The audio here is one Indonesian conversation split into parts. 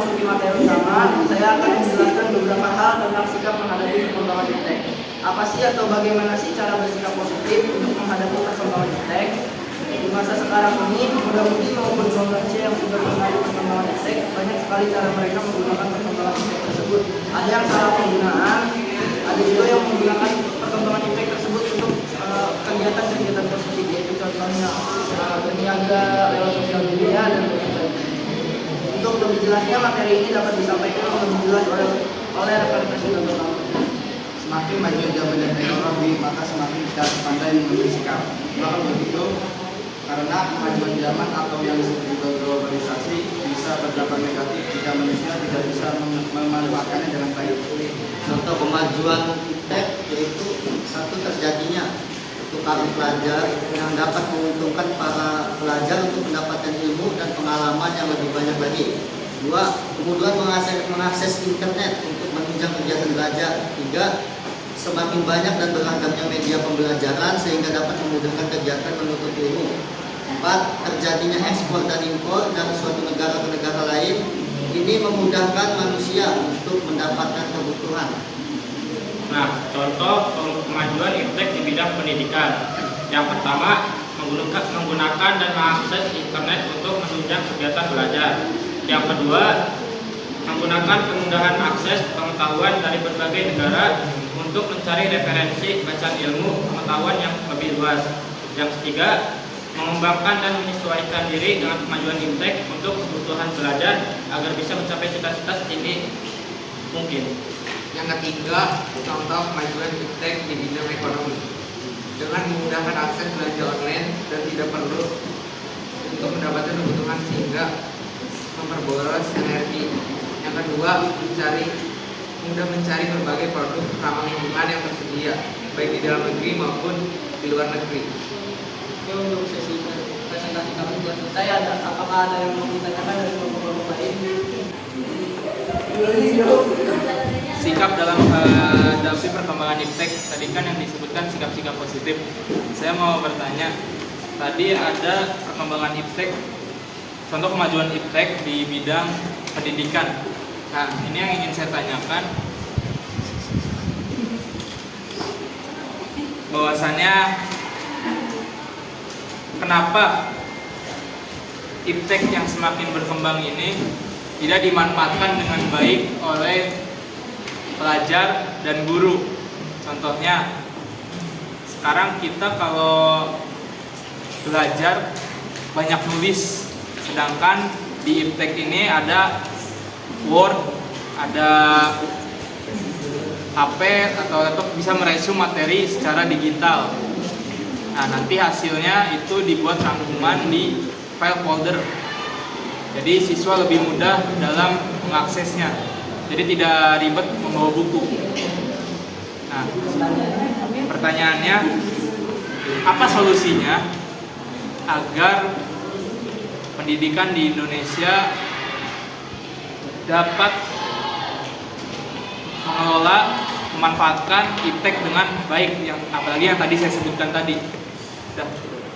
memasuki materi utama, saya akan menjelaskan beberapa hal tentang sikap menghadapi perkembangan iptek. Apa sih atau bagaimana sih cara bersikap positif untuk menghadapi perkembangan iptek? Di masa sekarang ini, muda-mudi maupun kaum lansia yang sudah mengenali perkembangan iptek, banyak sekali cara mereka menggunakan perkembangan iptek tersebut. Ada yang salah penggunaan, ada juga yang menggunakan perkembangan iptek tersebut untuk kegiatan-kegiatan positif, yaitu contohnya berniaga lewat sosial media dan lain-lain. Untuk lebih jelasnya, materi ini dapat disampaikan lebih jelas oleh rekan-rekan sudah berlalu. Semakin maju zaman dan teknologi, maka semakin kita harus pandai mengambil sikap. Maka begitu, karena kemajuan zaman atau yang disebut globalisasi bisa berdampak negatif jika manusia tidak bisa memanfaatkannya dengan baik. Contoh kemajuan iptek yaitu satu, terjadinya tukaran pelajar yang dapat menguntungkan para pelajar untuk mendapatkan ilmu dan pengalaman yang lebih banyak lagi. Dua, kemudian mengakses internet untuk menunjang kegiatan belajar. Tiga, semakin banyak dan beragamnya media pembelajaran sehingga dapat memudahkan kegiatan menuntut ilmu. Empat, terjadinya ekspor dan impor dari suatu negara ke negara lain. Ini memudahkan manusia untuk mendapatkan kebutuhan. Nah, contoh kemajuan iptek di bidang pendidikan. Yang pertama, menggunakan dan mengakses internet untuk menunjang kegiatan belajar. Yang kedua, menggunakan kemudahan akses pengetahuan dari berbagai negara untuk mencari referensi bacaan ilmu pengetahuan yang lebih luas. Yang ketiga, mengembangkan dan menyesuaikan diri dengan kemajuan iptek untuk kebutuhan belajar agar bisa mencapai cita-cita setinggi mungkin. Yang ketiga, contoh kemajuan iptek di bidang ekonomi dengan memudahkan akses belanja online dan tidak perlu untuk mendapatkan kebutuhan sehingga memperboros energi. Yang kedua, mudah mencari berbagai produk ramah lingkungan yang tersedia baik di dalam negeri maupun di luar negeri. Oke, untuk sesi presentasi kami sudah selesai. Apakah ada yang mau ditanyakan dari kelompok-kelompok lain? Sikap dalam menghadapi perkembangan iptek, tadi kan yang disebutkan sikap-sikap positif. Saya mau bertanya, tadi ada perkembangan iptek, contoh kemajuan iptek di bidang pendidikan. Nah, ini yang ingin saya tanyakan, bahwasannya kenapa iptek yang semakin berkembang ini tidak dimanfaatkan dengan baik oleh pelajar dan guru. Contohnya, sekarang kita kalau belajar banyak nulis, sedangkan di iptek ini ada Word, ada HP atau laptop, bisa meresume materi secara digital. Nah, nanti hasilnya itu dibuat rangkuman di file folder. Jadi siswa lebih mudah dalam mengaksesnya. Jadi tidak ribet membawa buku. Nah, pertanyaannya, apa solusinya agar pendidikan di Indonesia dapat mengelola, memanfaatkan iptek dengan baik, yang apalagi yang tadi saya sebutkan tadi.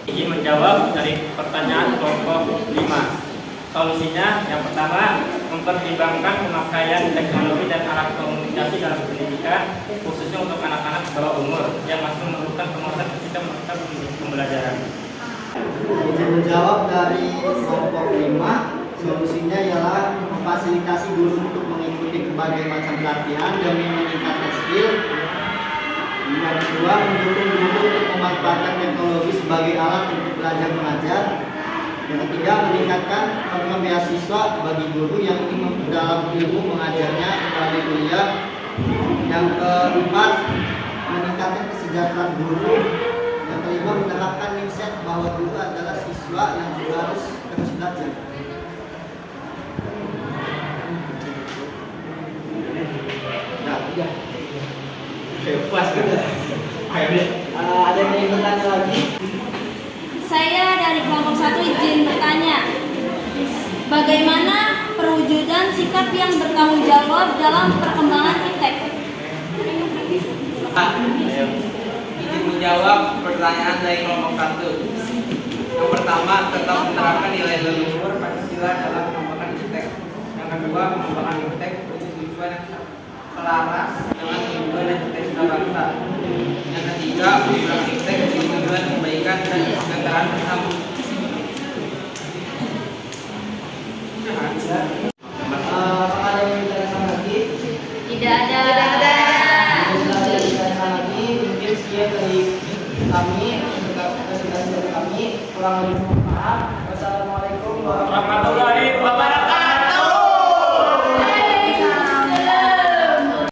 Ingin menjawab dari pertanyaan kelompok 5. Solusinya yang pertama, mempertimbangkan pemakaian teknologi dan alat komunikasi dalam pendidikan, khususnya untuk anak-anak di bawah umur yang masih memerlukan penguasaan sistem pembelajaran. Izin menjawab dari kelompok 5, solusinya ialah memfasilitasi guru untuk mengikuti berbagai macam pelatihan demi meningkatkan skill. Yang kedua, mendukung guru untuk memanfaatkan teknologi sebagai alat untuk belajar mengajar. Yang ketiga, meningkatkan program beasiswa bagi guru yang ingin memperdalam ilmu mengajarnya melalui kuliah. Yang keempat, meningkatkan kesejahteraan guru. Yang kelima, menerapkan mindset bahwa guru adalah siswa yang juga harus terus belajar. Nah, udah. Oke, puas kan? Ada yang ingin bertanya lagi? Saya dari kelompok 1 izin bertanya, bagaimana perwujudan sikap yang bertanggung jawab dalam perkembangan iptek? Izin menjawab pertanyaan dari kelompok 1. Yang pertama, tetap menerapkan nilai leluhur Pancasila dalam pengembangan iptek. Yang kedua, kedua, pengembangan iptek untuk tujuan yang selaras dengan tujuan dan cita-cita bangsa. Yang ketiga, pengembangan iptek untuk tujuan kebaikan dan kesejahteraan bersama. Apakah ada yang ditanyakan lagi? Tidak ada. Jika tidak ada ditanyakan lagi, mungkin sekian dari kami, presentasi dari kami. Kurang lebih mohon maaf. Wassalamualaikum warahmatullahi wabarakatuh.